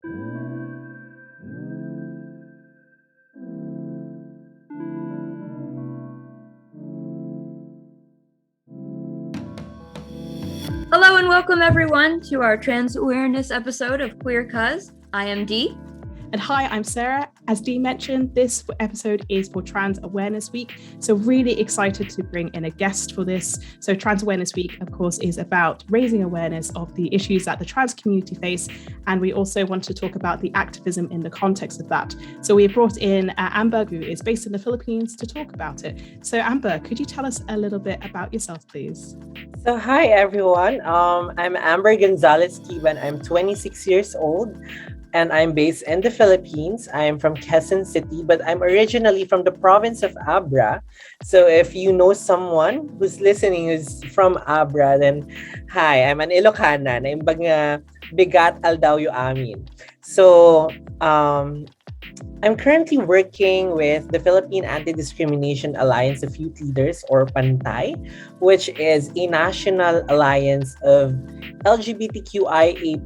Hello and welcome everyone to our trans awareness episode of Queer Cuz. I am Dee. And hi, I'm Sarah. As Dee mentioned, this episode is for Trans Awareness Week. So really excited to bring in a guest for this. So Trans Awareness Week, of course, is about raising awareness of the issues that the trans community face. And we also want to talk about the activism in the context of that. So we brought in Amber, who is based in the Philippines, to talk about it. So Amber, could you tell us a little bit about yourself, please? So hi everyone, I'm Amber Gonzales Quiban. I'm 26 years old and I'm based in the Philippines. I'm from Quezon City, but I'm originally from the province of Abra. So if you know someone who's listening who's from Abra, then hi, I'm an Ilocana. Naimbag nga bigat aldaw yu amin. So I'm currently working with the Philippine Anti-Discrimination Alliance of Youth Leaders, or PANTAY, which is a national alliance of LGBTQIA+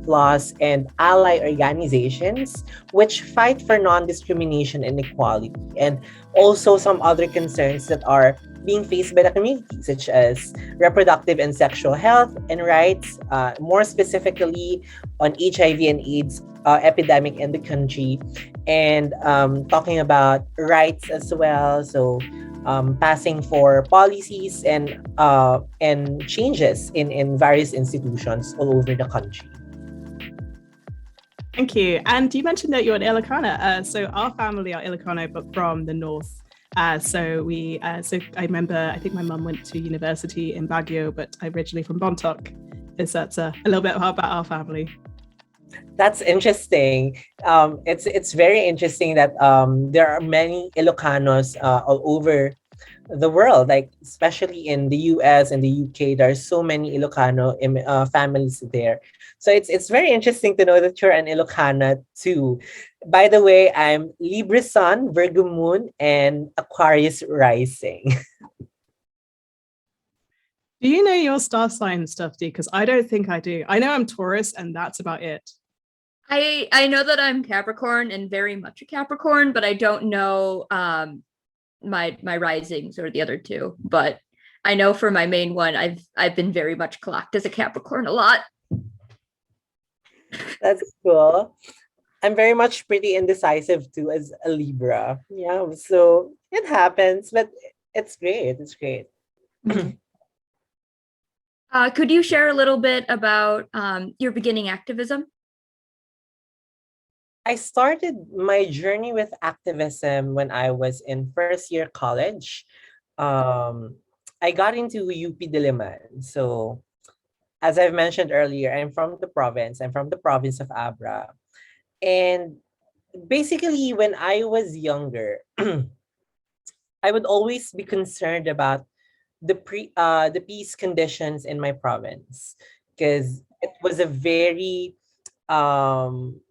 and ally organizations which fight for non-discrimination and equality, and also some other concerns that are being faced by the community, such as reproductive and sexual health and rights, more specifically on HIV and AIDS epidemic in the country, and talking about rights as well. So passing for policies and changes in various institutions all over the country. Thank you. And you mentioned that you're an Ilocana. So our family are Ilocano, but from the north. So I remember, I think my mum went to university in Baguio, but I'm originally from Bontoc. So that's a little bit about our family. That's interesting. It's very interesting that there are many Ilocanos all over the world, like especially in the US and the UK. There are so many Ilocano families there. So it's very interesting to know that you're an Ilocana too. By the way, I'm Libra Sun, Virgo Moon, and Aquarius Rising. Do you know your star sign stuff, Dee? Because I don't think I do. I know I'm Taurus, and that's about it. I know that I'm Capricorn and very much a Capricorn, but I don't know my risings or the other two. But I know for my main one, I've been very much clocked as a Capricorn a lot. That's cool. I'm very much pretty indecisive too as a Libra. Yeah, so it happens, but it's great. It's great. Could you share a little bit about your beginning activism? I started my journey with activism when I was in first year college. I got into UP Diliman. So, as I've mentioned earlier, I'm from the province. I'm from the province of Abra. And basically, when I was younger, I would always be concerned about the peace conditions in my province, because it was a very um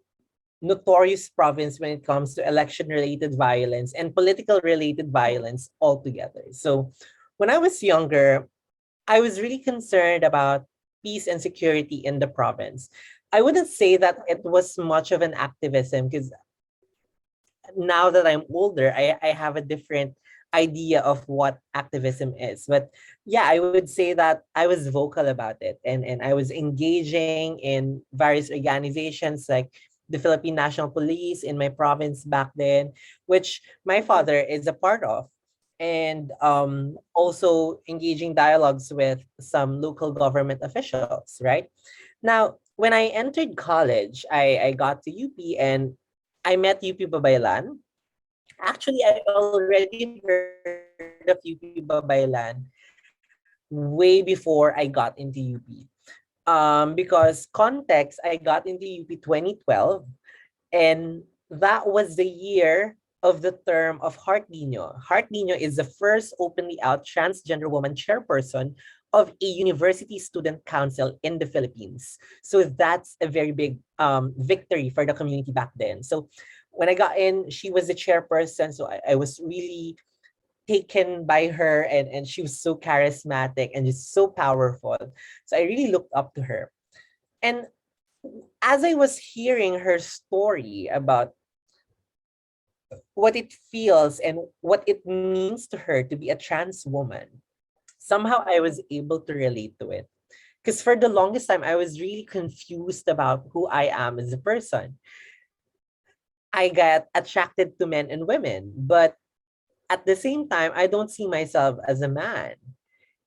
notorious province when it comes to election related violence and political related violence altogether. So when I was younger, I was really concerned about peace and security in the province. I wouldn't say that it was much of an activism, because now that I'm older, I have a different idea of what activism is. But yeah, I would say that I was vocal about it, and I was engaging in various organizations like the Philippine National Police in my province back then, which my father is a part of. And also engaging dialogues with some local government officials, right? Now, when I entered college, I got to UP and I met UP Babaylan. Actually, I already heard of UP Babaylan way before I got into UP. Because context, I got into UP 2012, and that was the year of the term of Heart Nino. Heart Nino is the first openly out transgender woman chairperson of a university student council in the Philippines. So that's a very big victory for the community back then. So when I got in, she was the chairperson. So I was really taken by her, and she was so charismatic and just so powerful. So I really looked up to her. And as I was hearing her story about what it feels and what it means to her to be a trans woman, somehow I was able to relate to it. Because for the longest time, I was really confused about who I am as a person. I get attracted to men and women, but at the same time, I don't see myself as a man.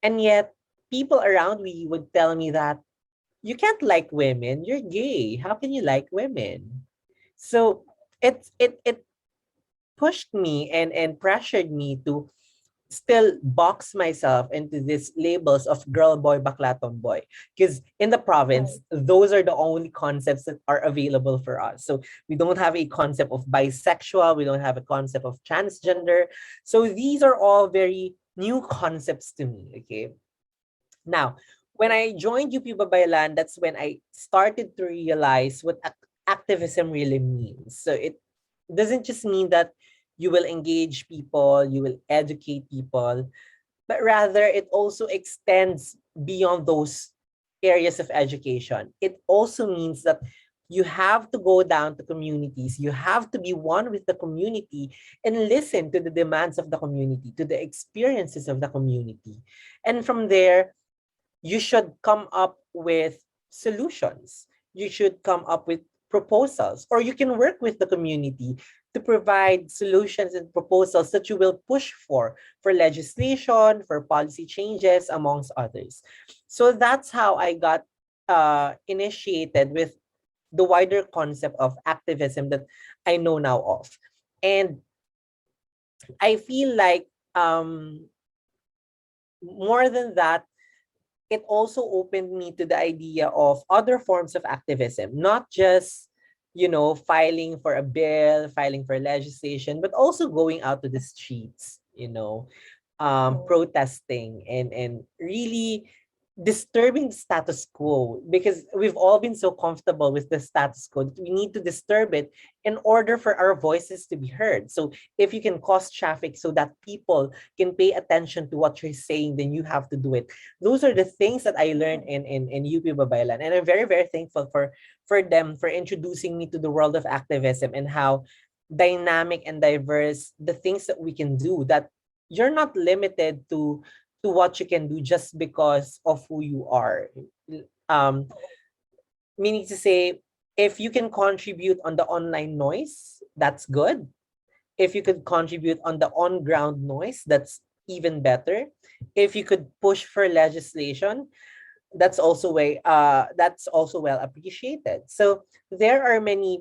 And yet, people around me would tell me that you can't like women, you're gay. How can you like women? So it pushed me and pressured me to still box myself into these labels of girl boy, bakla tomboy, because in the province those are the only concepts that are available for us. So we don't have a concept of bisexual, we don't have a concept of transgender. So these are all very new concepts to me. Okay, now when I joined UP Babaylan, that's when I started to realize what activism really means. So it doesn't just mean that you will engage people, you will educate people, but rather it also extends beyond those areas of education. It also means that you have to go down to communities, you have to be one with the community and listen to the demands of the community, to the experiences of the community. And from there, you should come up with solutions. You should come up with proposals, or you can work with the community to provide solutions and proposals that you will push for legislation, for policy changes, amongst others. So that's how I got initiated with the wider concept of activism that I know now of. And I feel like more than that, it also opened me to the idea of other forms of activism, not just, filing for a bill, filing for legislation, but also going out to the streets, protesting and really disturbing the status quo, because we've all been so comfortable with the status quo that we need to disturb it in order for our voices to be heard. So if you can cause traffic so that people can pay attention to what you're saying, then you have to do it. Those are the things that I learned in UP Babaylan, and I'm very, very thankful for them for introducing me to the world of activism and how dynamic and diverse the things that we can do, that you're not limited to what you can do just because of who you are. Um, Meaning to say, if you can contribute on the online noise, that's good. If you could contribute on the on-ground noise, that's even better. If you could push for legislation, that's also well appreciated. So there are many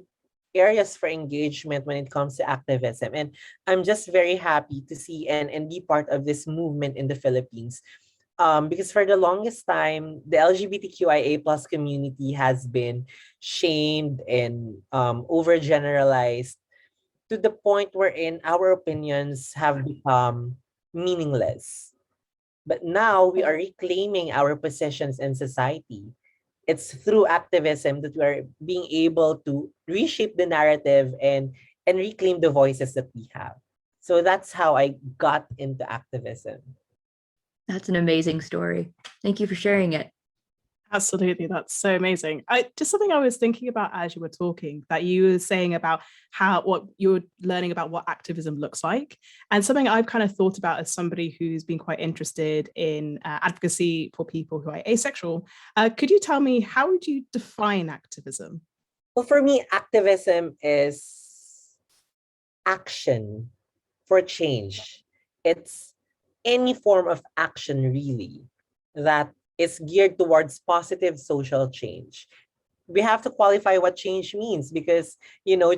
areas for engagement when it comes to activism, and I'm just very happy to see and be part of this movement in the Philippines. Because for the longest time, the LGBTQIA plus community has been shamed and overgeneralized to the point wherein our opinions have become meaningless. But now we are reclaiming our positions in society. It's through activism that we are being able to reshape the narrative and reclaim the voices that we have. So that's how I got into activism. That's an amazing story. Thank you for sharing it. Absolutely, that's so amazing. Just something I was thinking about as you were talking, that you were saying about what you were learning about what activism looks like, and something I've kind of thought about as somebody who's been quite interested in advocacy for people who are asexual. Could you tell me, how would you define activism? Well, for me, activism is action for change. It's any form of action, really, that is geared towards positive social change. We have to qualify what change means, because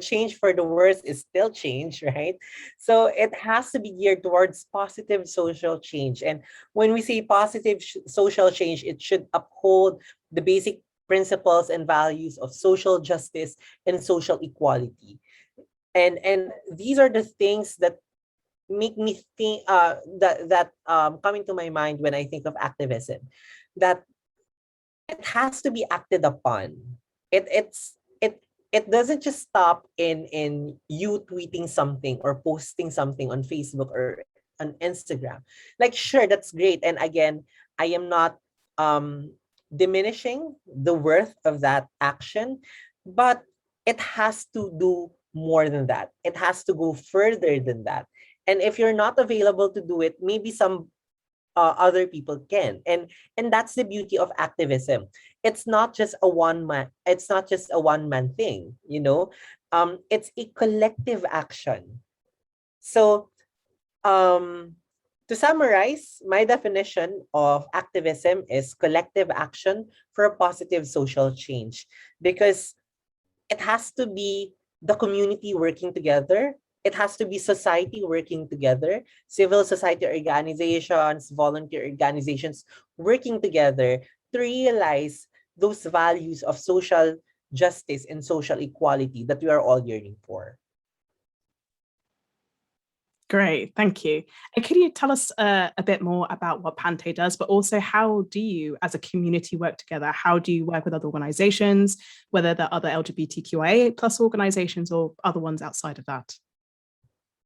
change for the worse is still change, right? So it has to be geared towards positive social change. And when we say positive social change, it should uphold the basic principles and values of social justice and social equality. And these are the things that make me think, that coming to my mind when I think of activism, that it has to be acted upon. It doesn't just stop in you tweeting something or posting something on Facebook or on Instagram. Like, sure, that's great. And again, I am not diminishing the worth of that action, but it has to do more than that. It has to go further than that. And if you're not available to do it, maybe some other people can. And that's the beauty of activism. It's not just a one man. It's not just a one man thing. It's a collective action. So um, to summarize, my definition of activism is collective action for a positive social change, because it has to be the community working together. It has to be society working together, civil society organizations, volunteer organizations working together to realize those values of social justice and social equality that we are all yearning for. Great, thank you. And can you tell us a bit more about what Pante does, but also how do you as a community work together? How do you work with other organizations, whether they're other LGBTQIA plus organizations or other ones outside of that?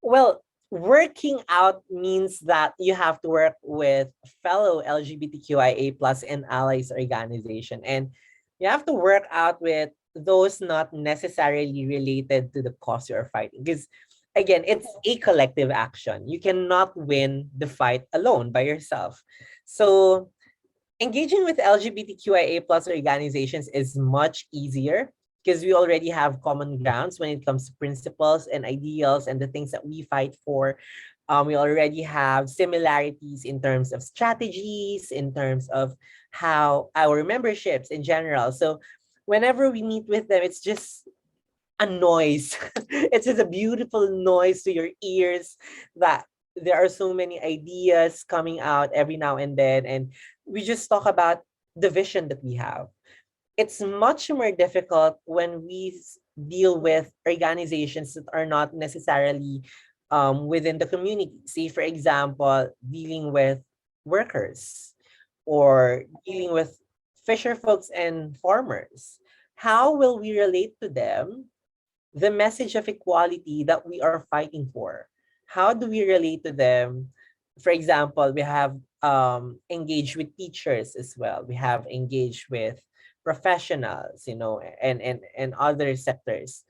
Well, working out means that you have to work with fellow LGBTQIA plus and allies organization. And you have to work out with those not necessarily related to the cause you're fighting. Because again, it's a collective action. You cannot win the fight alone by yourself. So engaging with LGBTQIA plus organizations is much easier because we already have common grounds when it comes to principles and ideals and the things that we fight for. We already have similarities in terms of strategies, in terms of how our memberships in general. So whenever we meet with them, it's just a noise. It's just a beautiful noise to your ears that there are so many ideas coming out every now and then. And we just talk about the vision that we have. It's much more difficult when we deal with organizations that are not necessarily within the community. Say, for example, dealing with workers or dealing with fisher folks and farmers. How will we relate to them the message of equality that we are fighting for? How do we relate to them? For example, we have engaged with teachers as well. We have engaged with professionals, and other sectors.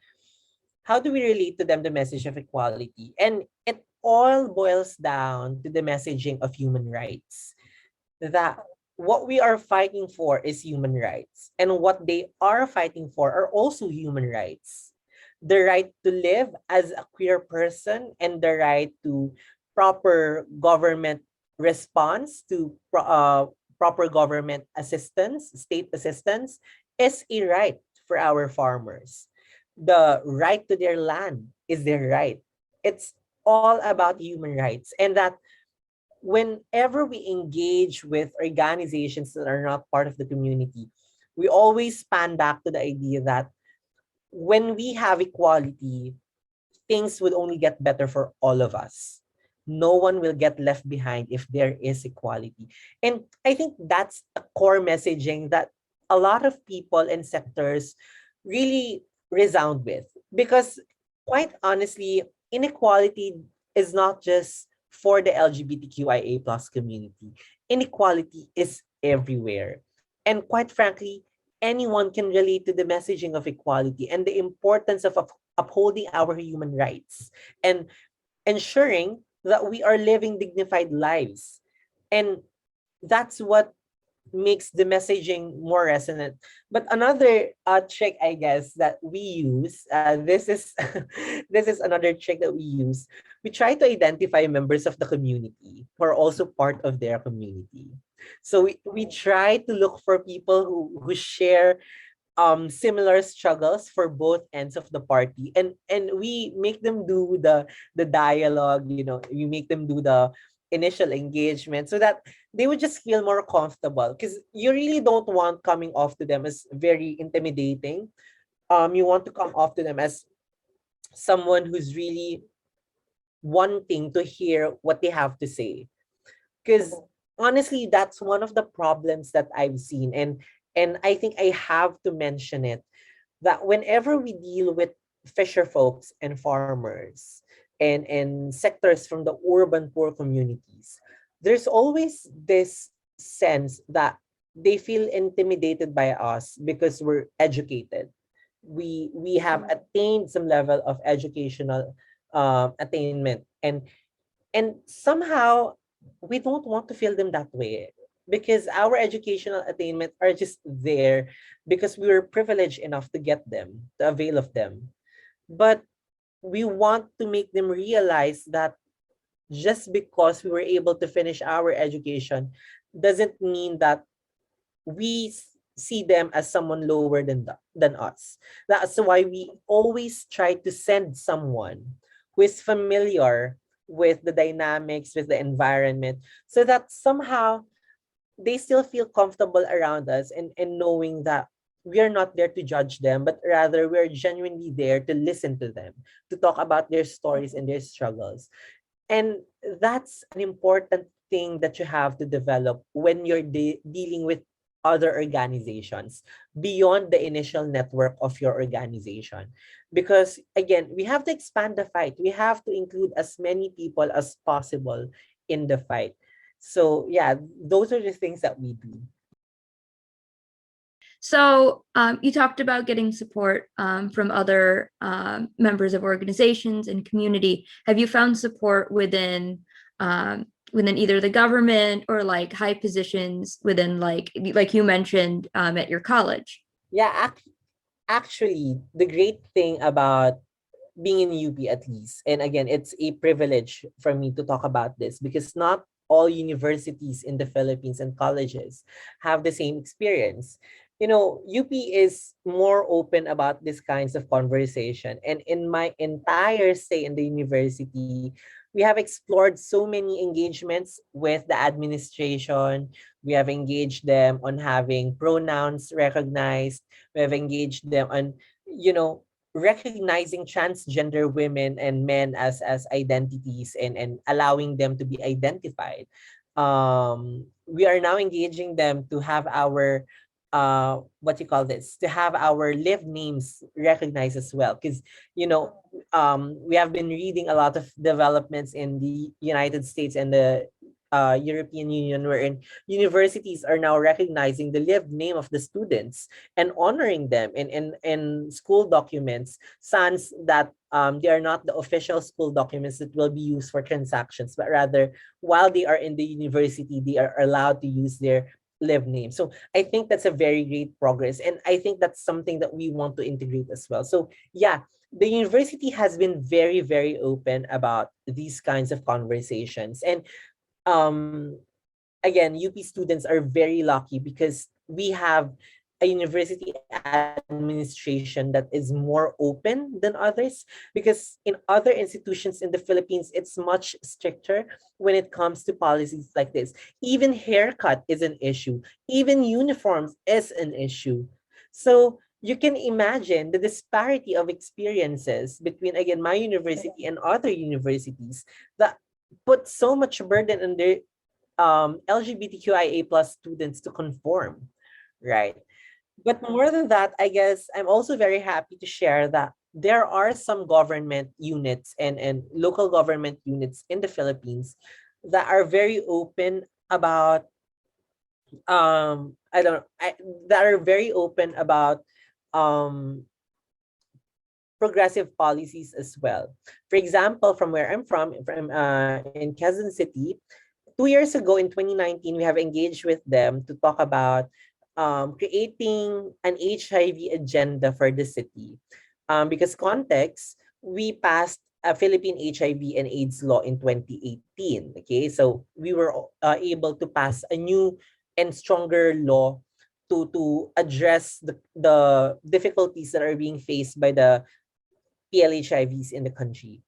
How do we relate to them the message of equality? And it all boils down to the messaging of human rights. That what we are fighting for is human rights, and what they are fighting for are also human rights. The right to live as a queer person and the right to proper government response to proper government assistance, state assistance, is a right for our farmers. The right to their land is their right. It's all about human rights. And that whenever we engage with organizations that are not part of the community, we always span back to the idea that when we have equality, things would only get better for all of us. No one will get left behind if there is equality. And I think that's a core messaging that a lot of people and sectors really resound with. Because quite honestly, inequality is not just for the LGBTQIA plus community. Inequality is everywhere. And quite frankly, anyone can relate to the messaging of equality and the importance of upholding our human rights and ensuring that we are living dignified lives. And that's what makes the messaging more resonant. But another trick, I guess, that we use, this is this is another trick that we use. We try to identify members of the community who are also part of their community. So we try to look for people who share similar struggles for both ends of the party, and we make them do the dialogue, we make them do the initial engagement so that they would just feel more comfortable, because you really don't want coming off to them as very intimidating. You want to come off to them as someone who's really wanting to hear what they have to say, because honestly that's one of the problems that I've seen, and I think I have to mention it, that whenever we deal with fisher folks and farmers and sectors from the urban poor communities, there's always this sense that they feel intimidated by us because we're educated. We have attained some level of educational attainment, and somehow we don't want to feel them that way, because our educational attainment are just there because we were privileged enough to get them, to avail of them. But we want to make them realize that just because we were able to finish our education doesn't mean that see them as someone lower than us. That's why we always try to send someone who is familiar with the dynamics, with the environment, so that somehow they still feel comfortable around us, and knowing that we are not there to judge them, but rather we're genuinely there to listen to them, to talk about their stories and their struggles. And that's an important thing that you have to develop when you're dealing with other organizations beyond the initial network of your organization. Because again, we have to expand the fight. We have to include as many people as possible in the fight. So yeah, those are the things that we do. So you talked about getting support from other members of organizations and community. Have you found support within either the government or like high positions within like you mentioned at your college? Yeah, actually, the great thing about being in UP, at least, and again, it's a privilege for me to talk about this, because not all universities in the Philippines and colleges have the same experience. You know, UP is more open about these kinds of conversation. And in my entire stay in the university, we have explored so many engagements with the administration. We have engaged them on having pronouns recognized. We have engaged them on, you know, recognizing transgender women and men as identities, and allowing them to be identified. We are now engaging them to have our what you call this, to have our live names recognized as well, because you know, we have been reading a lot of developments in the United States and the European Union, wherein universities are now recognizing the lived name of the students and honoring them in school documents, sans that they are not the official school documents that will be used for transactions, but rather while they are in the university, they are allowed to use their live name. So I think that's a very great progress, and I think that's something that we want to integrate as well. So yeah, the university has been very, very open about these kinds of conversations. And um again, UP students are very lucky because we have a university administration that is more open than others, because in other institutions in the Philippines, it's much stricter when it comes to policies like this. Even haircut is an issue, even uniforms is an issue. So you can imagine the disparity of experiences between, again, my university and other universities, that put so much burden on their LGBTQIA plus students to conform, right? But more than that, I guess I'm also very happy to share that there are some government units and local government units in the Philippines that are very open about I don't I, that are very open about um progressive policies as well. For example, from where I'm from in Quezon City, 2 years ago in 2019, we have engaged with them to talk about creating an HIV agenda for the city. Because context, we passed a Philippine HIV and AIDS law in 2018. Okay, so we were able to pass a new and stronger law to address the difficulties that are being faced by the PLHIVs in the country.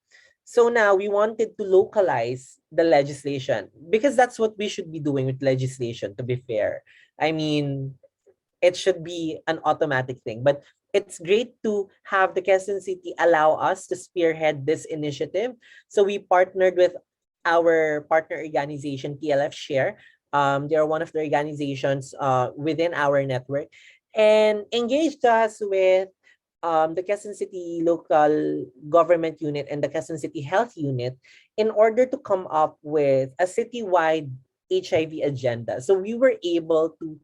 So now we wanted to localize the legislation, because that's what we should be doing with legislation, to be fair. I mean, it should be an automatic thing, but it's great to have the Quezon City allow us to spearhead this initiative. So we partnered with our partner organization, TLF Share. They are one of the organizations within our network, and engaged us with the Quezon City local government unit and the Quezon City health unit in order to come up with a citywide HIV agenda. So we were able to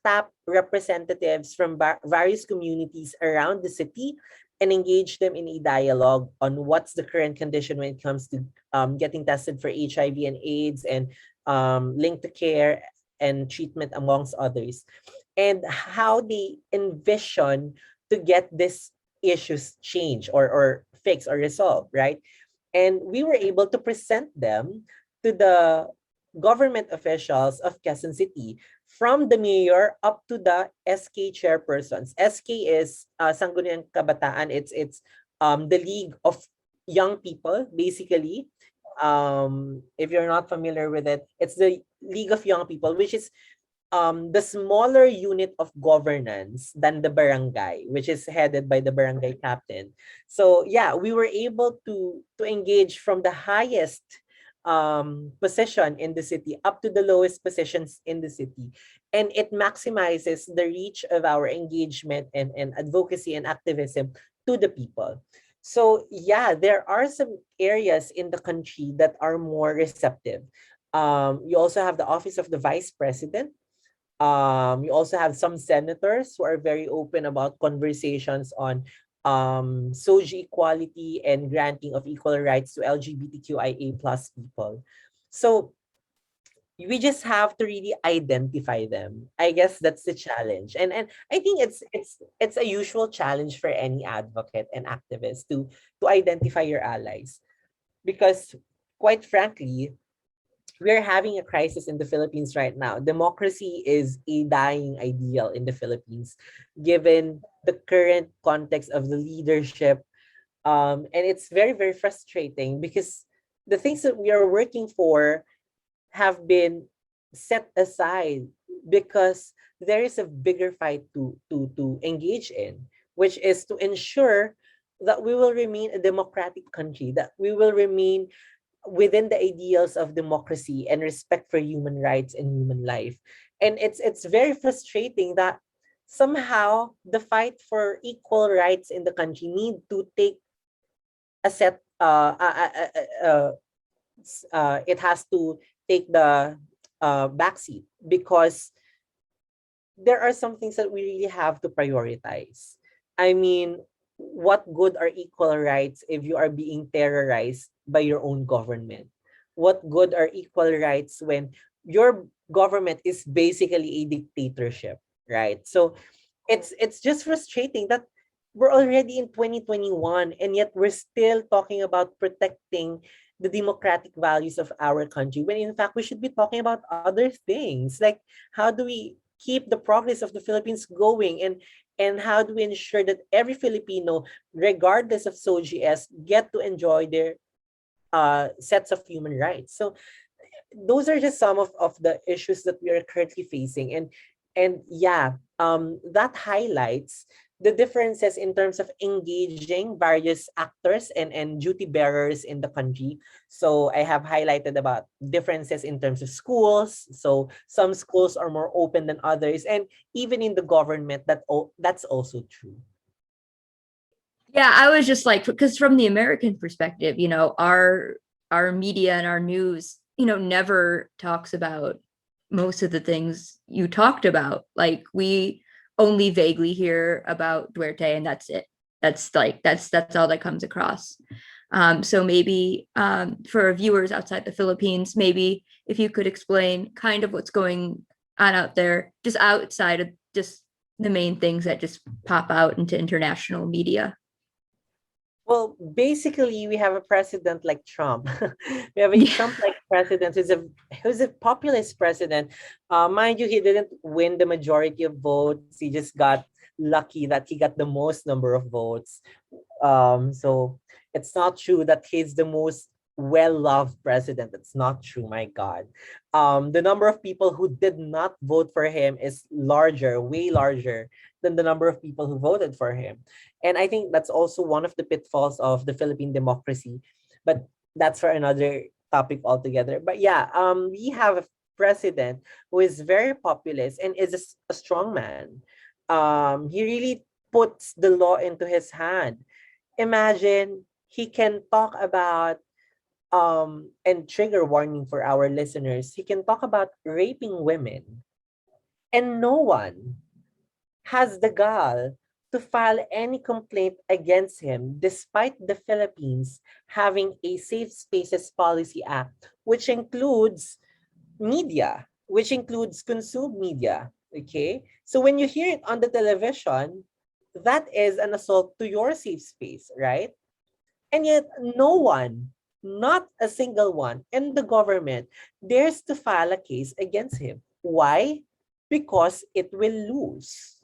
tap representatives from various communities around the city and engage them in a dialogue on what's the current condition when it comes to getting tested for HIV and AIDS and linked to care and treatment amongst others, and how they envision to get these issues changed or fixed or resolved, right? And we were able to present them to the government officials of Quezon City, from the mayor up to the SK chairpersons. SK is Sangguniang Kabataan. It's the League of Young People, basically. If you're not familiar with it, it's the League of Young People, which is the smaller unit of governance than the barangay, which is headed by the barangay captain. So yeah, we were able to engage from the highest position in the city up to the lowest positions in the city, and it maximizes the reach of our engagement and advocacy and activism to the people. So yeah, there are some areas in the country that are more receptive. You also have the office of the vice president. You also have some senators who are very open about conversations on social equality and granting of equal rights to LGBTQIA plus people. So we just have to really identify them. I guess that's the challenge. And I think it's a usual challenge for any advocate and activist to identify your allies. Because quite frankly, we're having a crisis in the Philippines right now. Democracy is a dying ideal in the Philippines, given the current context of the leadership. And it's very, very frustrating because the things that we are working for have been set aside because there is a bigger fight to engage in, which is to ensure that we will remain a democratic country, that we will remain within the ideals of democracy and respect for human rights and human life. And it's very frustrating that somehow the fight for equal rights in the country need to take a set it has to take the backseat because there are some things that we really have to prioritize. I mean, what good are equal rights if you are being terrorized by your own government? What good are equal rights when your government is basically a dictatorship, right? So it's just frustrating that we're already in 2021 and yet we're still talking about protecting the democratic values of our country when in fact we should be talking about other things, like how do we keep the progress of the Philippines going, and how do we ensure that every Filipino, regardless of SOGS, get to enjoy their sets of human rights. So those are just some of the issues that we are currently facing. And yeah, that highlights the differences in terms of engaging various actors and duty bearers in the country. So I have highlighted about differences in terms of schools. So some schools are more open than others, and even in the government, that's also true. Yeah, I was just like, because from the American perspective, our media and our news, never talks about most of the things you talked about. Like we only vaguely hear about Duerte, and that's it. That's all that comes across. So maybe for viewers outside the Philippines, maybe if you could explain kind of what's going on out there, just outside of just the main things that just pop out into international media. Well, basically, we have a president like Trump. We have a Yeah. Trump-like president who's a populist president. Mind you, he didn't win the majority of votes. He just got lucky that he got the most number of votes. So it's not true that he's the most well-loved president. It's not true, my God. The number of people who did not vote for him is larger, way larger than the number of people who voted for him. And I think that's also one of the pitfalls of the Philippine democracy. But that's for another topic altogether. But yeah, we have a president who is very populist and is a strong man. He really puts the law into his hand. Imagine he can talk about and trigger warning for our listeners. He can talk about raping women And no one has the gall to file any complaint against him, despite the Philippines having a Safe Spaces Policy Act, which includes media, which includes consumed media. Okay? So when you hear it on the television, that is an assault to your safe space, right? And yet, no one, not a single one in the government dares to file a case against him. Why? Because it will lose.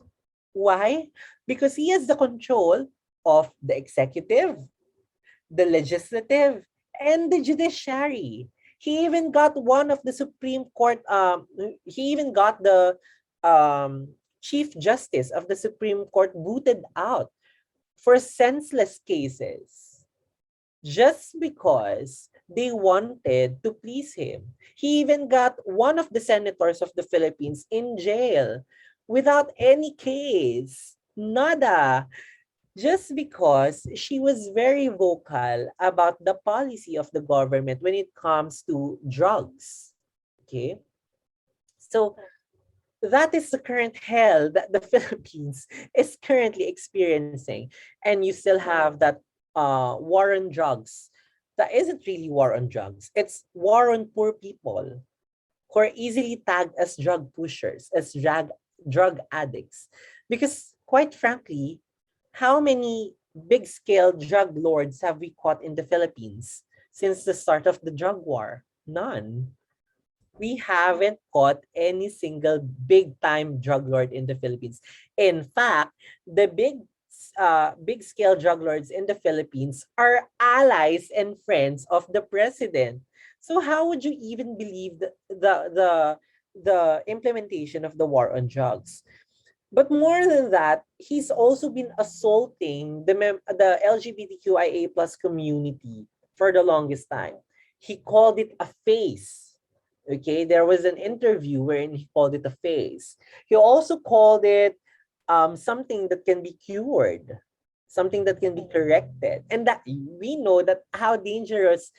Why? Because he has the control of the executive, the legislative, and the judiciary. He even got one of the Supreme Court, he even got the Chief Justice of the Supreme Court booted out for senseless cases just because they wanted to please him. He even got one of the senators of the Philippines in jail without any case. Nada. Just because she was very vocal about the policy of the government when it comes to drugs. Okay? So that is the current hell that the Philippines is currently experiencing. And you still have that war on drugs. That isn't really war on drugs. It's war on poor people who are easily tagged as drug pushers, as drug addicts. Because quite frankly, how many big scale drug lords have we caught in the Philippines since the start of the drug war? None. We haven't caught any single big time drug lord in the Philippines. In fact, the big scale drug lords in the Philippines are allies and friends of the president. So how would you even believe the implementation of the war on drugs? But more than that, he's also been assaulting the LGBTQIA plus community for the longest time. He called it a phase. Okay, there was an interview wherein he called it a phase. He also called it something that can be cured, something that can be corrected, and that we know that how dangerous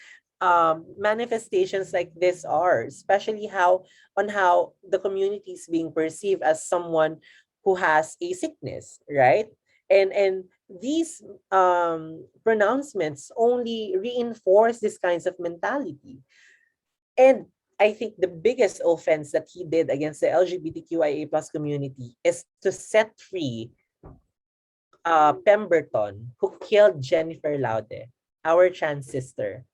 manifestations like this are, especially how the community is being perceived as someone who has a sickness, right? And these pronouncements only reinforce these kinds of mentality. And I think the biggest offense that he did against the LGBTQIA plus community is to set free Pemberton, who killed Jennifer Laude, our trans sister.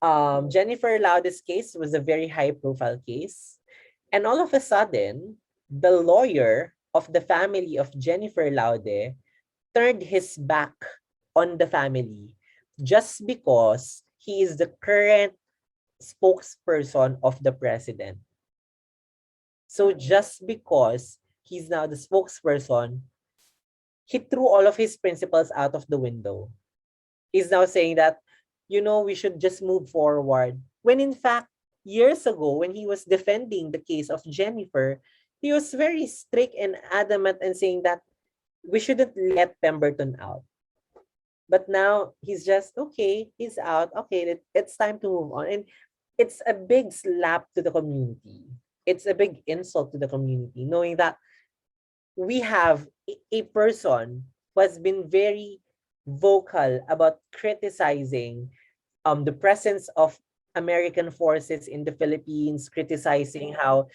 Jennifer Laude's case was a very high profile case. And all of a sudden, the lawyer of the family of Jennifer Laude turned his back on the family just because he is the current spokesperson of the president. So just because he's now the spokesperson, he threw all of his principles out of the window. He's now saying that, we should just move forward. When in fact, years ago, when he was defending the case of Jennifer, he was very strict and adamant and saying that we shouldn't let Pemberton out. But now he's just, okay, he's out. Okay, it's time to move on. And it's a big slap to the community. It's a big insult to the community, knowing that we have a person who has been very vocal about criticizing the presence of American forces in the Philippines, criticizing how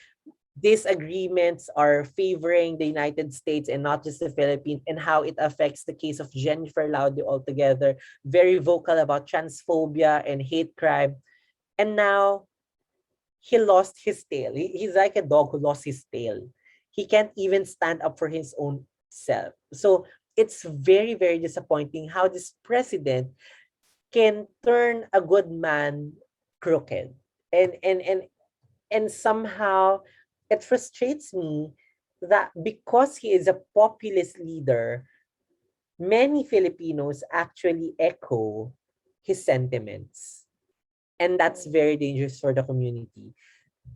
these agreements are favoring the United States and not just the Philippines, and how it affects the case of Jennifer Laude altogether. Very vocal about transphobia and hate crime. And now he lost his tail. He's like a dog who lost his tail. He can't even stand up for his own self. So it's very, very disappointing how this president can turn a good man crooked. And somehow it frustrates me that because he is a populist leader, many Filipinos actually echo his sentiments. And that's very dangerous for the community.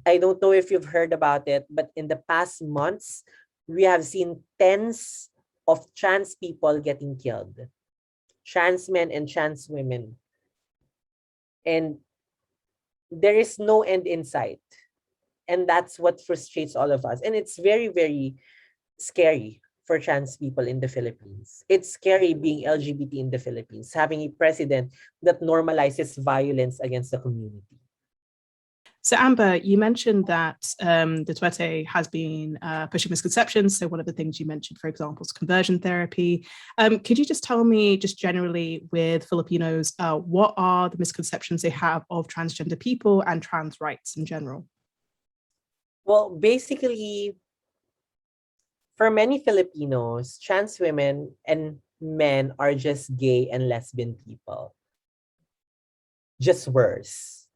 I don't know if you've heard about it, but in the past months, we have seen tens of trans people getting killed. Trans men and trans women. And there is no end in sight. And that's what frustrates all of us. And it's very, very scary for trans people in the Philippines. It's scary being LGBT in the Philippines, having a president that normalizes violence against the community. So Amber, you mentioned that Duterte has been pushing misconceptions. So one of the things you mentioned, for example, is conversion therapy. Could you just tell me, just generally with Filipinos, what are the misconceptions they have of transgender people and trans rights in general? Well, basically, for many Filipinos, trans women and men are just gay and lesbian people. Just worse.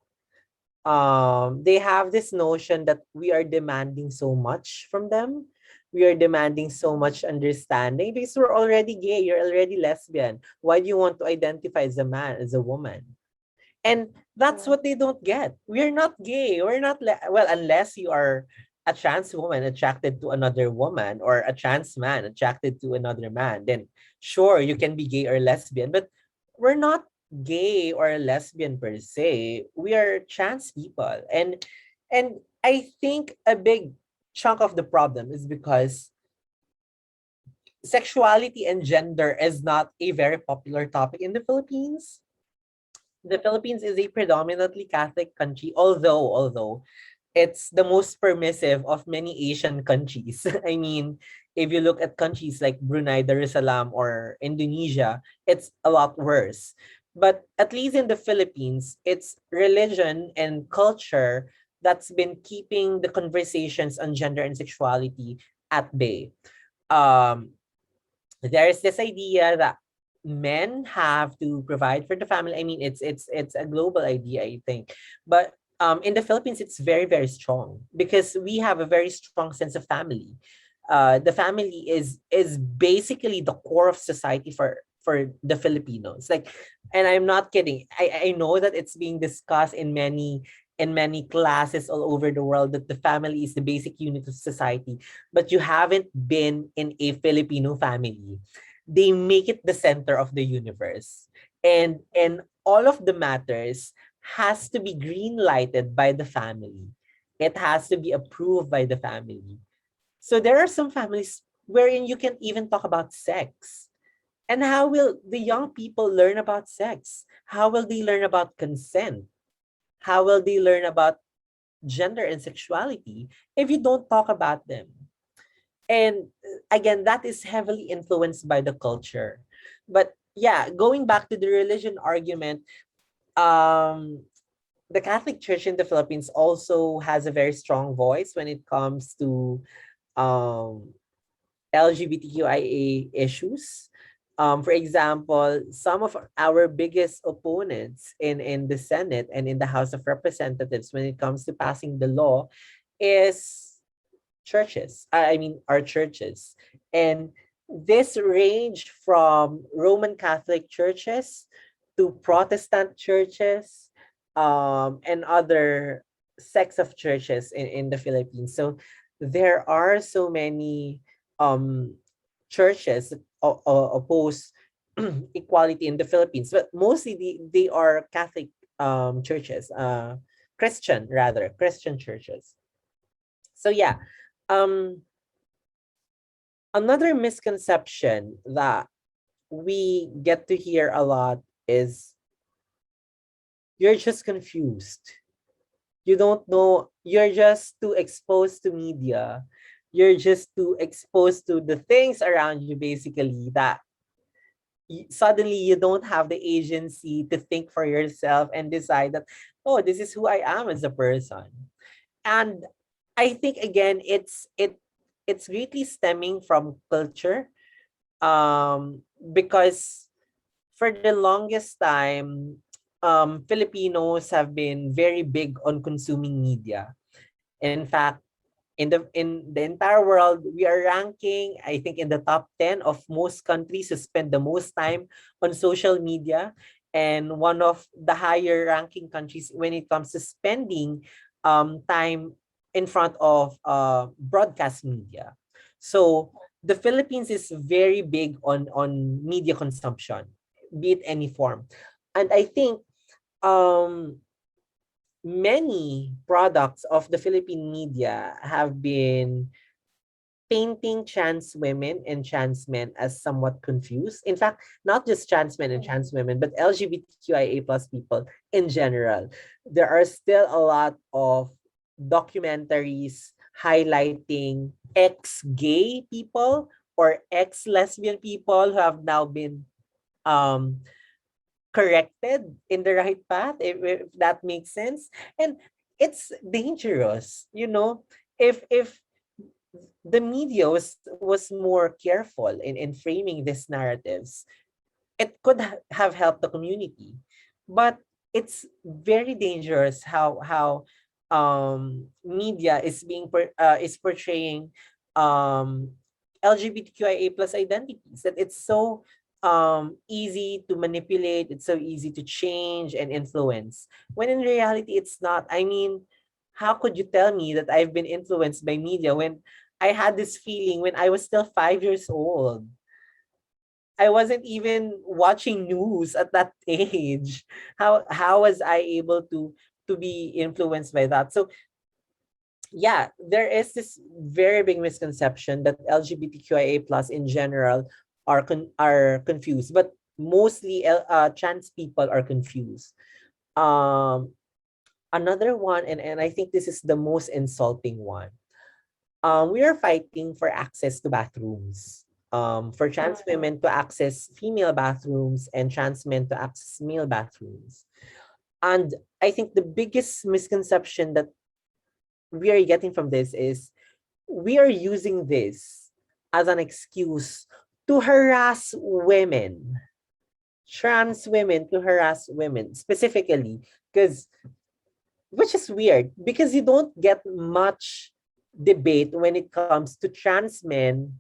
They have this notion that we are demanding so much from them. We are demanding so much understanding because we're already gay, you're already lesbian. Why do you want to identify as a man, as a woman? And that's what they don't get. We're not gay. We're not, well, unless you are a trans woman attracted to another woman or a trans man attracted to another man, then sure, you can be gay or lesbian. But we're not gay or lesbian per se. We are trans people. And I think a big chunk of the problem is because sexuality and gender is not a very popular topic in the Philippines. The Philippines is a predominantly Catholic country, although it's the most permissive of many Asian countries. I mean, if you look at countries like Brunei Darussalam or Indonesia, it's a lot worse. But at least in the Philippines, it's religion and culture that's been keeping the conversations on gender and sexuality at bay. Um, there's this idea that men have to provide for the family. I mean, it's a global idea, I think. But in the Philippines, it's very, very strong because we have a very strong sense of family. The family is basically the core of society for the Filipinos. Like, and I'm not kidding. I know that it's being discussed in many classes all over the world that the family is the basic unit of society, but you haven't been in a Filipino family. They make it the center of the universe. And all of the matters has to be green lighted by the family. It has to be approved by the family. So there are some families wherein you can even talk about sex. And how will the young people learn about sex? How will they learn about consent? How will they learn about gender and sexuality if you don't talk about them? And again, that is heavily influenced by the culture. But yeah, going back to the religion argument, um, the Catholic Church in the Philippines also has a very strong voice when it comes to um, LGBTQIA issues. For example, some of our biggest opponents in the Senate and in the House of Representatives when it comes to passing the law is churches. I mean, our churches. And this range from Roman Catholic churches to Protestant churches and other sects of churches in the Philippines. So there are so many um, churches oppose equality in the Philippines, but mostly they are Catholic churches, Christian churches. So yeah, um, another misconception that we get to hear a lot is you're just confused. You don't know, you're just too exposed to media. You're just too exposed to the things around you, basically, that suddenly you don't have the agency to think for yourself and decide that, oh, this is who I am as a person. And I think again, it's greatly stemming from culture. Because for the longest time, Filipinos have been very big on consuming media. In fact, in the entire world, we are ranking, I think, in the top 10 of most countries who spend the most time on social media, and one of the higher ranking countries when it comes to spending time in front of broadcast media. So the Philippines is very big on media consumption, be it any form. And I think um many products of the Philippine media have been painting trans women and trans men as somewhat confused. In fact, not just trans men and trans women, but LGBTQIA plus people in general. There are still a lot of documentaries highlighting ex-gay people or ex-lesbian people who have now been um corrected in the right path, if that makes sense. And it's dangerous, if the media was more careful in framing these narratives, it could have helped the community. But it's very dangerous how media is portraying um LGBTQIA plus identities, that it's so easy to manipulate, it's so easy to change and influence, when in reality it's not. I mean, how could you tell me that I've been influenced by media when I had this feeling when I was still 5 years old? I wasn't even watching news at that age. How was I able to be influenced by that? So yeah, there is this very big misconception that LGBTQIA plus in general are confused, but mostly trans people are confused. Um, Another one, and I think this is the most insulting one. We are fighting for access to bathrooms. For trans women to access female bathrooms and trans men to access male bathrooms. And I think the biggest misconception that we are getting from this is we are using this as an excuse to harass women, trans women, to harass women specifically, because which is weird because you don't get much debate when it comes to trans men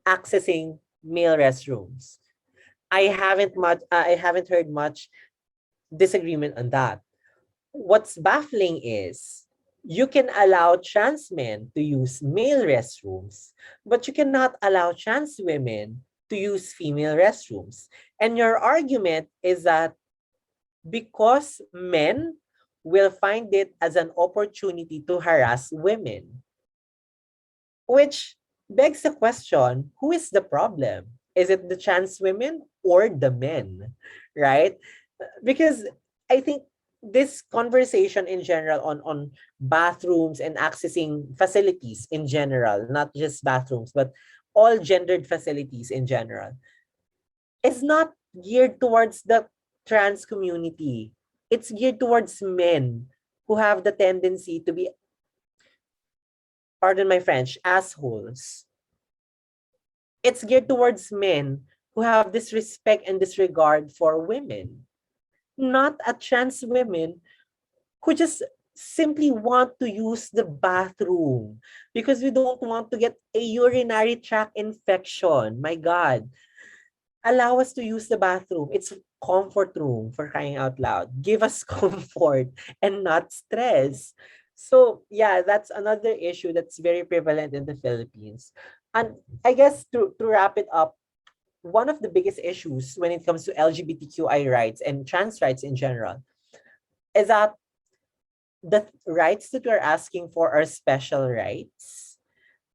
accessing male restrooms. I haven't heard much disagreement on that. What's baffling is you can allow trans men to use male restrooms, but you cannot allow trans women to use female restrooms. And your argument is that because men will find it as an opportunity to harass women, which begs the question, who is the problem? Is it the trans women or the men? Right? Because I think this conversation in general on bathrooms and accessing facilities in general, not just bathrooms, but all gendered facilities in general, is not geared towards the trans community. It's geared towards men who have the tendency to be, pardon my French, assholes. It's geared towards men who have disrespect and disregard for women, not at trans women who just simply want to use the bathroom because we don't want to get a urinary tract infection. My God. Allow us to use the bathroom. It's comfort room, for crying out loud. Give us comfort and not stress. So yeah, that's another issue that's very prevalent in the Philippines. And I guess to wrap it up, one of the biggest issues when it comes to LGBTQI rights and trans rights in general is that the rights that we're asking for are special rights,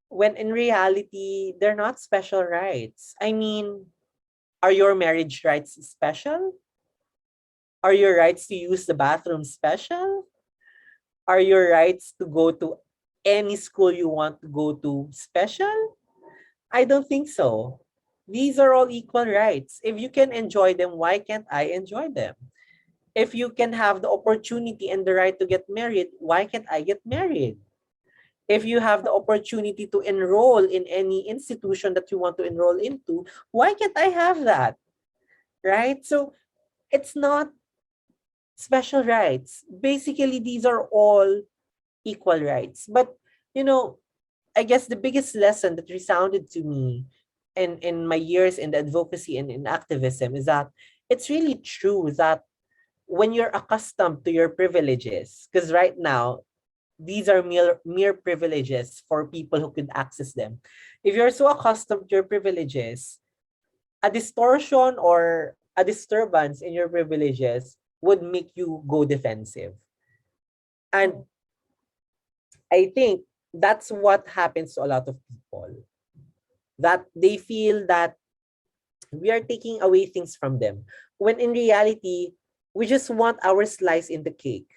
when in reality, they're not special rights. I mean, are your marriage rights special? Are your rights to use the bathroom special? Are your rights to go to any school you want to go to special? I don't think so. These are all equal rights. If you can enjoy them, why can't I enjoy them? If you can have the opportunity and the right to get married, why can't I get married? If you have the opportunity to enroll in any institution that you want to enroll into, why can't I have that? Right? So it's not special rights. Basically, these are all equal rights. But, you know, I guess the biggest lesson that resounded to me in my years in the advocacy and in activism is that it's really true that when you're accustomed to your privileges, because right now, these are mere privileges for people who could access them. If you're so accustomed to your privileges, a distortion or a disturbance in your privileges would make you go defensive. And I think that's what happens to a lot of people, that they feel that we are taking away things from them, when in reality, we just want our slice in the cake.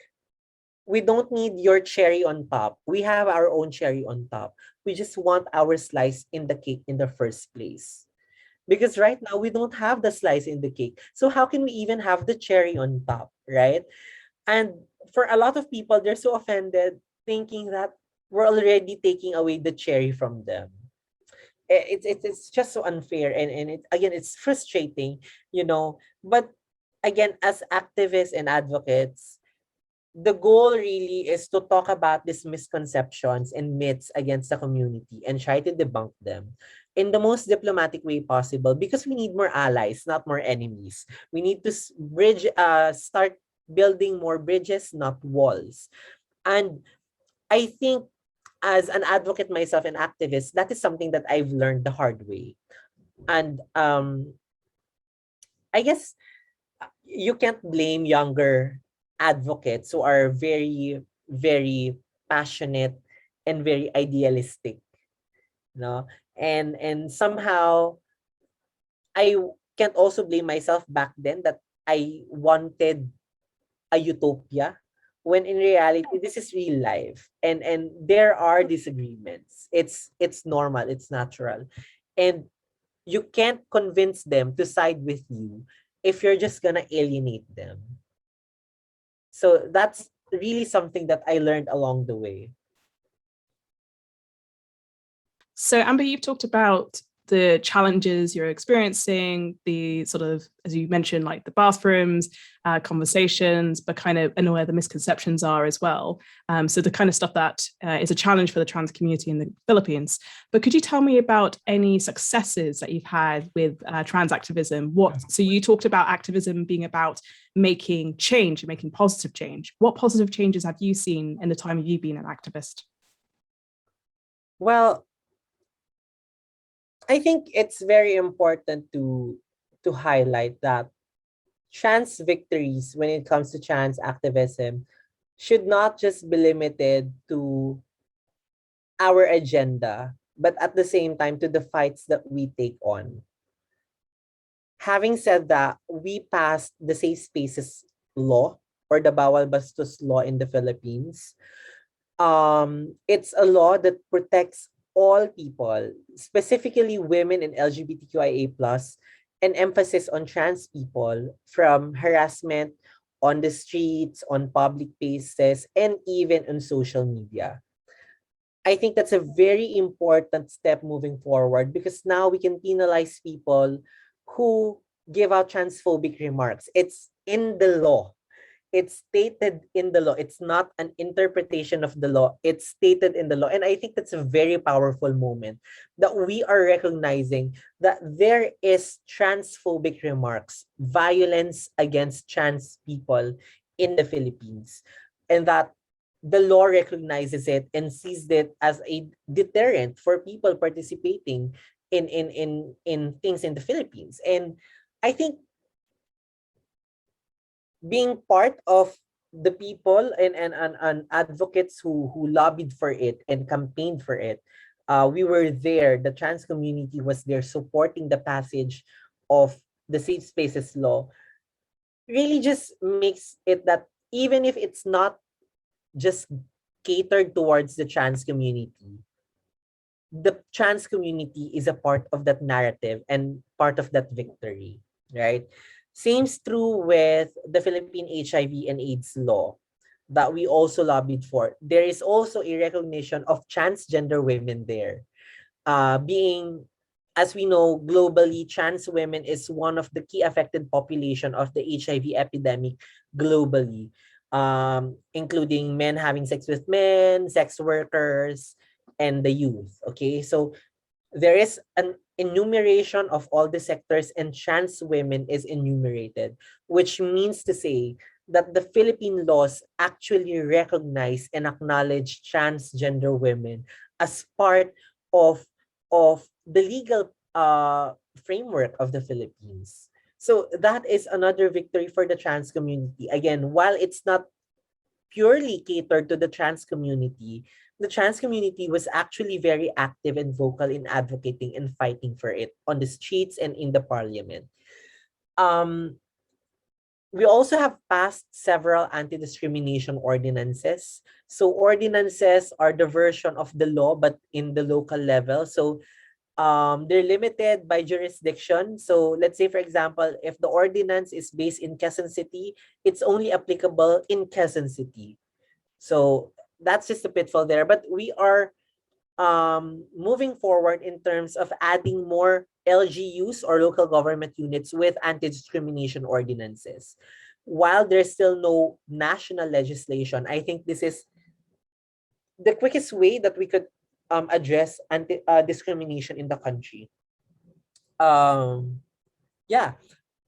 We don't need your cherry on top. We have our own cherry on top. We just want our slice in the cake in the first place. Because right now, we don't have the slice in the cake. So how can we even have the cherry on top, right? And for a lot of people, they're so offended thinking that we're already taking away the cherry from them. It's just so unfair, and it again, it's frustrating, but again, as activists and advocates, the goal really is to talk about these misconceptions and myths against the community and try to debunk them in the most diplomatic way possible, because we need more allies, not more enemies. We need to start building more bridges, not walls. And I think, as an advocate myself and activist, that is something that I've learned the hard way. And I guess you can't blame younger advocates who are very, very passionate and very idealistic, no? And somehow I can't also blame myself back then that I wanted a utopia, when in reality this is real life, and there are disagreements. It's normal, it's natural, and you can't convince them to side with you if you're just gonna alienate them. So that's really something that I learned along the way. So, Amber, you've talked about the challenges you're experiencing, the sort of, as you mentioned, like the bathrooms, conversations, but kind of, and where the misconceptions are as well. So the kind of stuff that is a challenge for the trans community in the Philippines. But could you tell me about any successes that you've had with trans activism? So you talked about activism being about making change and making positive change. What positive changes have you seen in the time you've been an activist? Well, I think it's very important to highlight that trans victories when it comes to trans activism should not just be limited to our agenda, but at the same time to the fights that we take on. Having said that, we passed the Safe Spaces law, or the Bawal Bastos law in the Philippines. It's a law that protects all people, specifically women and LGBTQIA+, an emphasis on trans people from harassment on the streets, on public places, and even on social media. I think that's a very important step moving forward, because now we can penalize people who give out transphobic remarks. It's in the law. It's stated in the law. It's not an interpretation of the law. It's stated in the law. And I think that's a very powerful moment, that we are recognizing that there is transphobic remarks, violence against trans people in the Philippines, and that the law recognizes it and sees it as a deterrent for people participating in things in the Philippines. And I think being part of the people and advocates who lobbied for it and campaigned for it, we were there. The trans community was there supporting the passage of the Safe Spaces law. Really just makes it that even if it's not just catered towards the trans community, the trans community is a part of that narrative and part of that victory, right? Same's true with the Philippine HIV and AIDS law that we also lobbied for. There is also a recognition of transgender women there. Being, as we know, globally, trans women is one of the key affected population of the HIV epidemic globally, including men having sex with men, sex workers, and the youth. Okay, so there is an enumeration of all the sectors, and trans women is enumerated, which means to say that the Philippine laws actually recognize and acknowledge transgender women as part of the legal framework of the Philippines. So that is another victory for the trans community. Again, while it's not purely catered to the trans community, the trans community was actually very active and vocal in advocating and fighting for it on the streets and in the parliament. Um, we also have passed several anti-discrimination ordinances. So ordinances are the version of the law, but in the local level. So they're limited by jurisdiction. So let's say, for example, if the ordinance is based in Quezon City, it's only applicable in Quezon City. So that's just a pitfall there. But we are moving forward in terms of adding more LGUs or local government units with anti-discrimination ordinances. While there's still no national legislation, I think this is the quickest way that we could address discrimination in the country. Um, yeah,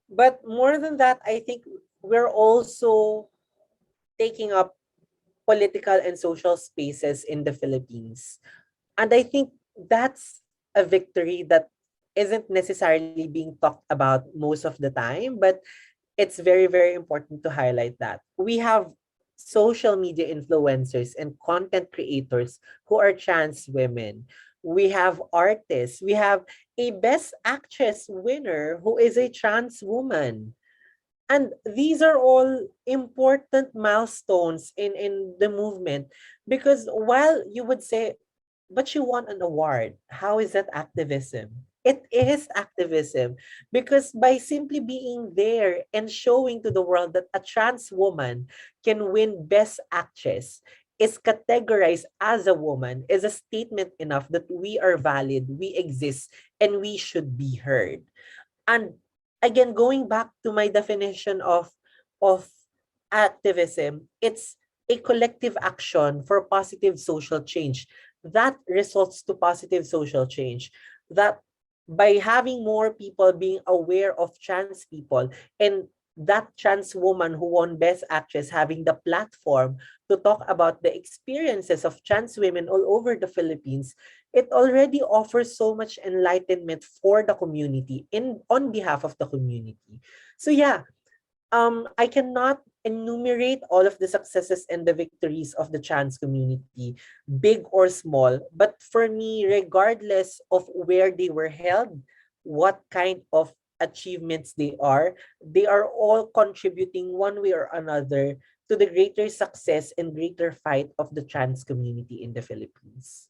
but more than that, I think we're also taking up political and social spaces in the Philippines. And I think that's a victory that isn't necessarily being talked about most of the time, but it's very, very important to highlight that. We have social media influencers and content creators who are trans women. We have artists. We have a Best Actress winner who is a trans woman. And these are all important milestones in the movement, because while you would say, but you won an award, how is that activism? It is activism, because by simply being there and showing to the world that a trans woman can win Best Actress, is categorized as a woman, is a statement enough that we are valid, we exist, and we should be heard. And again, going back to my definition of activism, it's a collective action for positive social change that results to positive social change. That by having more people being aware of trans people, and that trans woman who won Best Actress having the platform to talk about the experiences of trans women all over the Philippines, it already offers so much enlightenment for the community in on behalf of the community. So yeah, I cannot enumerate all of the successes and the victories of the trans community, big or small. But for me, regardless of where they were held, what kind of achievements they are all contributing one way or another to the greater success and greater fight of the trans community in the Philippines.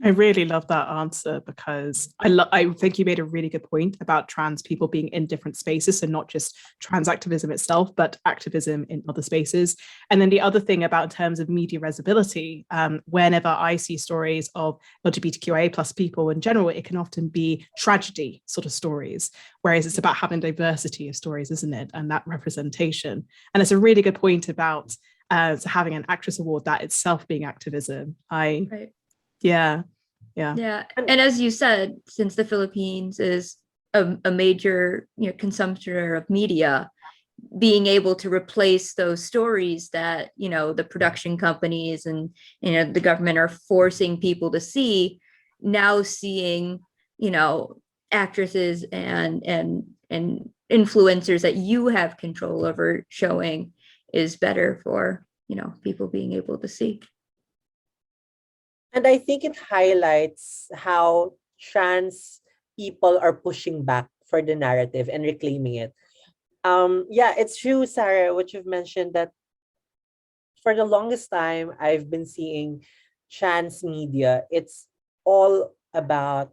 I really love that answer, because I think you made a really good point about trans people being in different spaces, so not just trans activism itself, but activism in other spaces. And then the other thing about in terms of media visibility, whenever I see stories of LGBTQIA plus people in general, it can often be tragedy sort of stories, whereas it's about having diversity of stories, isn't it? And that representation. And it's a really good point about having an actress award, that itself being activism. Right. Yeah. Yeah. And as you said, since the Philippines is a major, consumptor of media, being able to replace those stories that, the production companies and, the government are forcing people to see, now seeing, actresses and influencers that you have control over showing is better for, people being able to see. And I think it highlights how trans people are pushing back for the narrative and reclaiming it. Yeah, it's true, Sarah, what you've mentioned, that for the longest time I've been seeing trans media. It's all about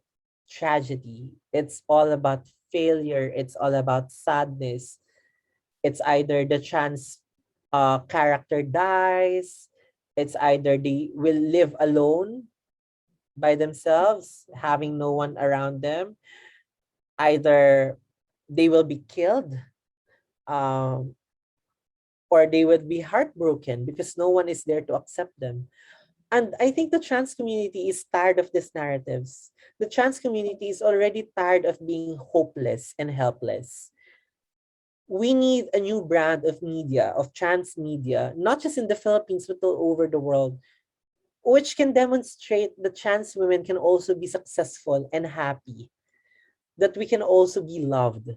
tragedy. It's all about failure. It's all about sadness. It's either the trans character dies, it's either they will live alone by themselves, having no one around them, either they will be killed, um, or they would be heartbroken because no one is there to accept them. And I think the trans community is tired of these narratives. The trans community is already tired of being hopeless and helpless. We need a new brand of media, of trans media, not just in the Philippines, but all over the world, which can demonstrate that trans women can also be successful and happy, that we can also be loved,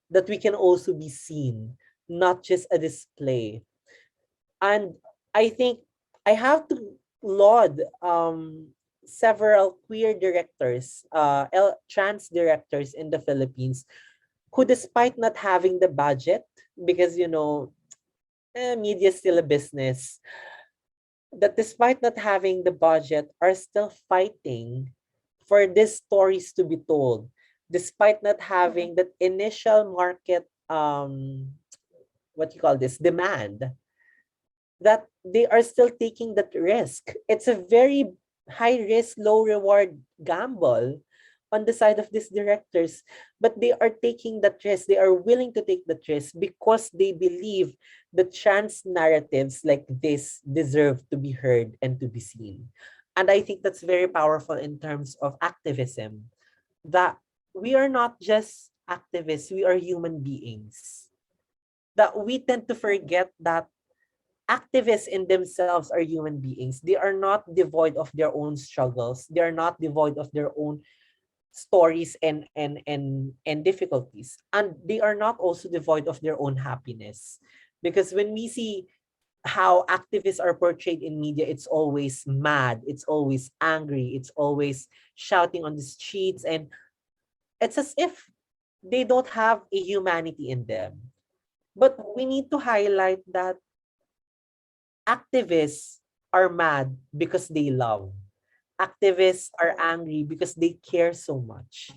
that we can also be seen, not just a display. And I think I have to laud several queer directors, trans directors in the Philippines who, despite not having the budget, because media is still a business, that despite not having the budget, are still fighting for these stories to be told, despite not having that initial market, what you call this, demand, that they are still taking that risk. It's a very high risk, low reward gamble on the side of these directors, but they are taking that risk. They are willing to take that risk because they believe the trans narratives like this deserve to be heard and to be seen. And I think that's very powerful in terms of activism, that we are not just activists, we are human beings. That we tend to forget that activists in themselves are human beings. They are not devoid of their own struggles. They are not devoid of their own stories and difficulties. And they are not also devoid of their own happiness. Because when we see how activists are portrayed in media, it's always mad, it's always angry, it's always shouting on the streets, and it's as if they don't have a humanity in them. But we need to highlight that activists are mad because they love. Activists are angry because they care so much.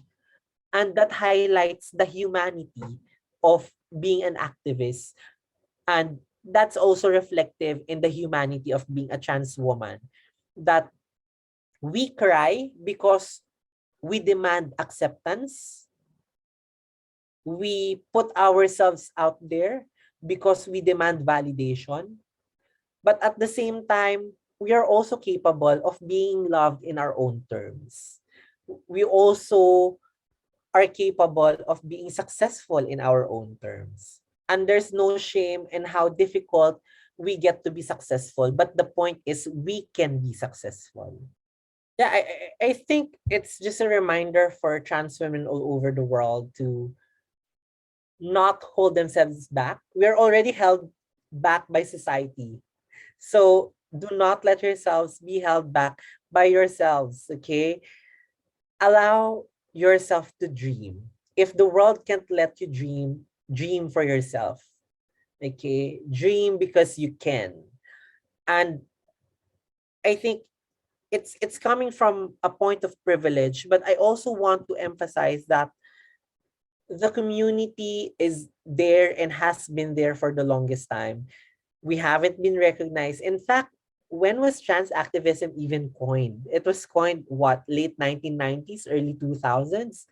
And that highlights the humanity of being an activist. And that's also reflective in the humanity of being a trans woman. That we cry because we demand acceptance. We put ourselves out there because we demand validation. But at the same time, we are also capable of being loved in our own terms. We also are capable of being successful in our own terms. And there's no shame in how difficult we get to be successful. But the point is, we can be successful. Yeah, I think it's just a reminder for trans women all over the world to not hold themselves back. We're already held back by society. So do not let yourselves be held back by yourselves, okay? Allow yourself to dream. If the world can't let you dream, dream for yourself. Okay? Dream because you can. And I think it's coming from a point of privilege, but I also want to emphasize that the community is there and has been there for the longest time. We haven't been recognized. In fact, when was trans activism even coined? It was coined what, late 1990s, early 2000s?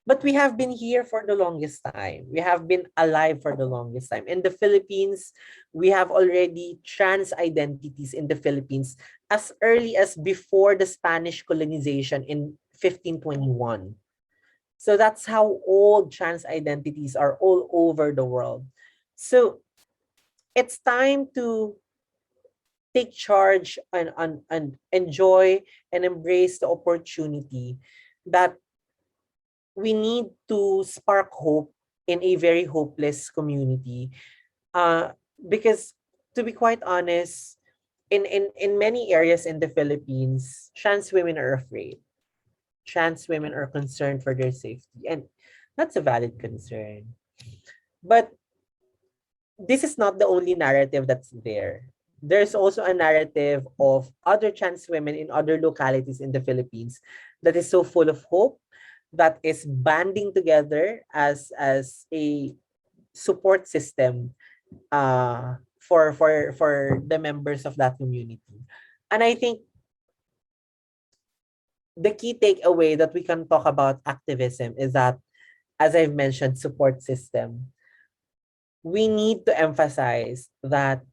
But we have been here for the longest time. We have been alive for the longest time. In the Philippines, we have already trans identities in the Philippines as early as before the Spanish colonization in 1521. So that's how old trans identities are all over the world. So it's time to take charge and enjoy and embrace the opportunity that we need to spark hope in a very hopeless community. Because to be quite honest, in many areas in the Philippines, trans women are afraid. Trans women are concerned for their safety. And that's a valid concern. But this is not the only narrative that's there. There's also a narrative of other trans women in other localities in the Philippines that is so full of hope, that is banding together as a support system for the members of that community. And I think the key takeaway that we can talk about activism is that, as I've mentioned, support system. We need to emphasize that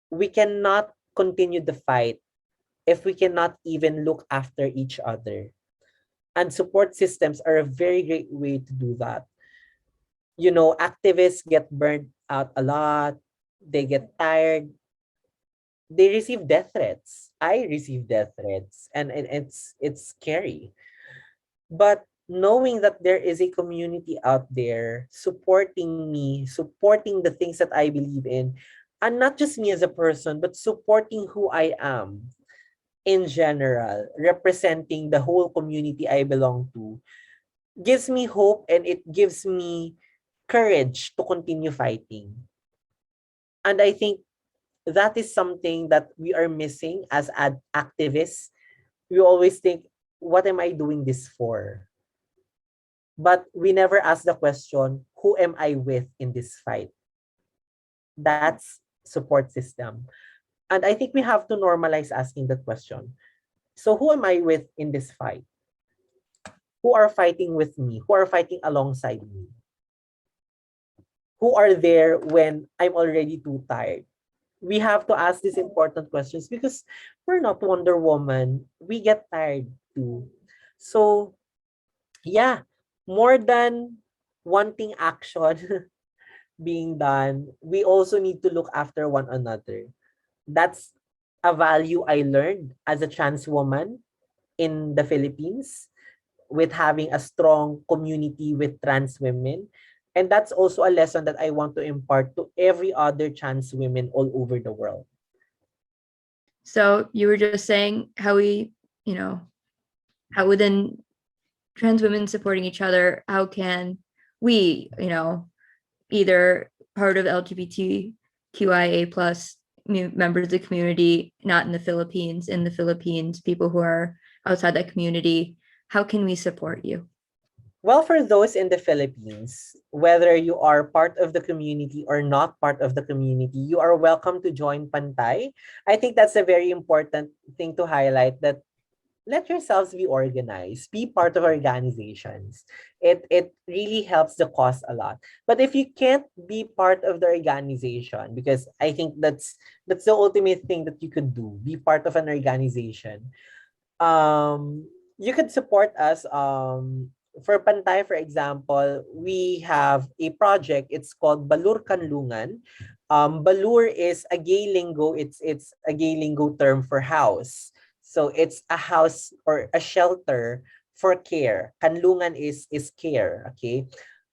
we cannot continue the fight if we cannot even look after each other. And support systems are a very great way to do that. You know, activists get burned out a lot, they get tired, they receive death threats. I receive death threats, and it's scary. But knowing that there is a community out there supporting me, supporting the things that I believe in, and not just me as a person, but supporting who I am in general, representing the whole community I belong to, gives me hope and it gives me courage to continue fighting. And I think that is something that we are missing as activists. We always think, what am I doing this for? But we never ask the question, who am I with in this fight? That's support system. And I think we have to normalize asking that question. So who am I with in this fight? Who are fighting with me? Who are fighting alongside me? Who are there when I'm already too tired? We have to ask these important questions because we're not Wonder Woman. We get tired too. So, yeah, more than wanting action being done, we also need to look after one another. That's a value I learned as a trans woman in the Philippines, with having a strong community with trans women. And that's also a lesson that I want to impart to every other trans women all over the world. So you were just saying how we, how within trans women supporting each other, how can we, either part of LGBTQIA plus members of the community, not in the Philippines, people who are outside that community, how can we support you? Well, for those in the Philippines, whether you are part of the community or not part of the community, you are welcome to join Pantay. I think that's a very important thing to highlight, that let yourselves be organized, be part of organizations. It really helps the cause a lot. But if you can't be part of the organization, because I think that's the ultimate thing that you could do, be part of an organization. You could support us. For Pantay, for example, we have a project. It's called Balur Kanlungan. Balur is a gay lingo. It's a gay lingo term for house. So it's a house or a shelter for care. Kanlungan is care. Okay.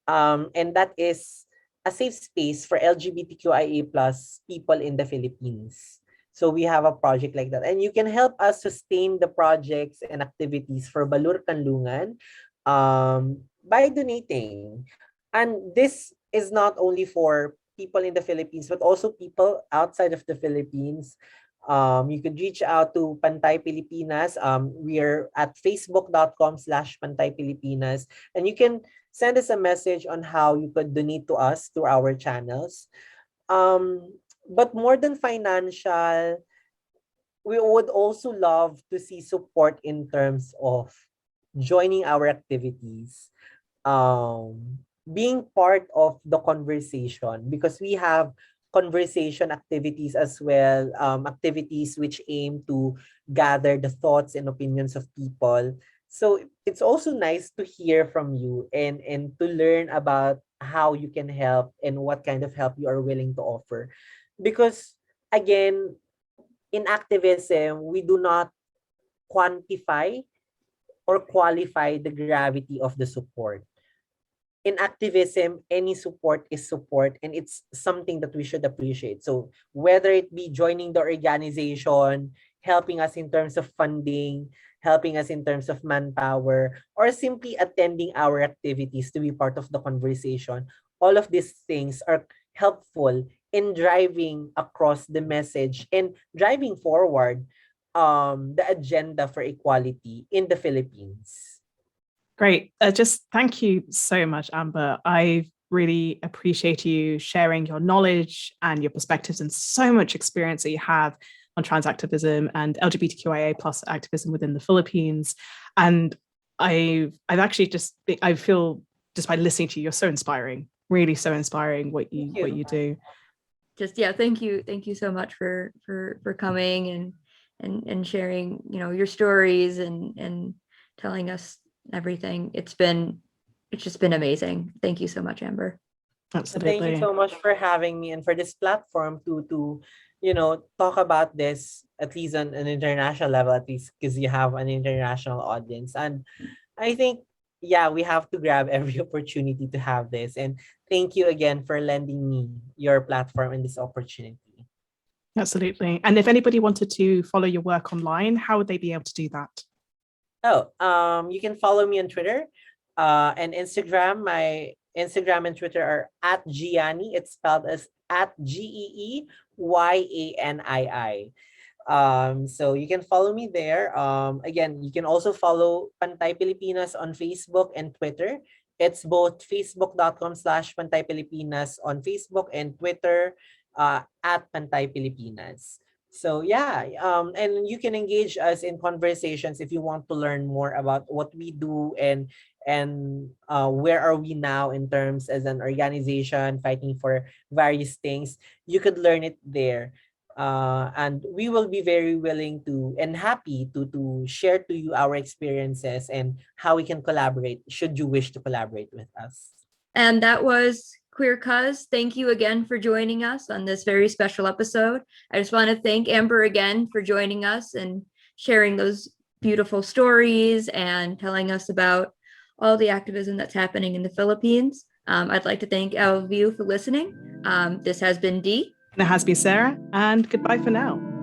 And that is a safe space for LGBTQIA plus people in the Philippines. So we have a project like that. And you can help us sustain the projects and activities for Balur Kanlungan by donating. And this is not only for people in the Philippines, but also people outside of the Philippines. You could reach out to Pantay Pilipinas. We are at facebook.com/Pantay Pilipinas. And you can send us a message on how you could donate to us through our channels. But more than financial, we would also love to see support in terms of joining our activities, being part of the conversation, because we have conversation activities as well, activities which aim to gather the thoughts and opinions of people. So it's also nice to hear from you and to learn about how you can help and what kind of help you are willing to offer. Because again, in activism, we do not quantify or qualify the gravity of the support. In activism, any support is support, and it's something that we should appreciate. So whether it be joining the organization, helping us in terms of funding, helping us in terms of manpower, or simply attending our activities to be part of the conversation, all of these things are helpful in driving across the message and driving forward the agenda for equality in the Philippines. Great. Just thank you so much, Amber. I really appreciate you sharing your knowledge and your perspectives and so much experience that you have on trans activism and LGBTQIA plus activism within the Philippines. And I've actually I feel just by listening to you, you're so inspiring, really so inspiring what you do. Just thank you so much for coming and sharing your stories and telling us everything. It's just been amazing. Thank you so much, Amber. Absolutely. Thank you so much for having me and for this platform to talk about this, at least on an international level, at least because you have an international audience. And I think, yeah, we have to grab every opportunity to have this. And thank you again for lending me your platform and this opportunity. Absolutely. And if anybody wanted to follow your work online, how would they be able to do that? You can follow me on Twitter and Instagram. My Instagram and Twitter are at Gianni. It's spelled as at GeeYannii. So you can follow me there. Again, you can also follow Pantay Pilipinas on Facebook and Twitter. It's both facebook.com/Pantay Pilipinas on Facebook and Twitter at Pantay Pilipinas. So yeah, and you can engage us in conversations if you want to learn more about what we do and where are we now in terms as an organization fighting for various things. You could learn it there. And we will be very willing to and happy to share to you our experiences and how we can collaborate should you wish to collaborate with us. And that was Queer Cuz. Thank you again for joining us on this very special episode. I just want to thank Amber again for joining us and sharing those beautiful stories and telling us about all the activism that's happening in the Philippines. I'd like to thank all of you for listening. This has been Dee. And it has been Sarah, and goodbye for now.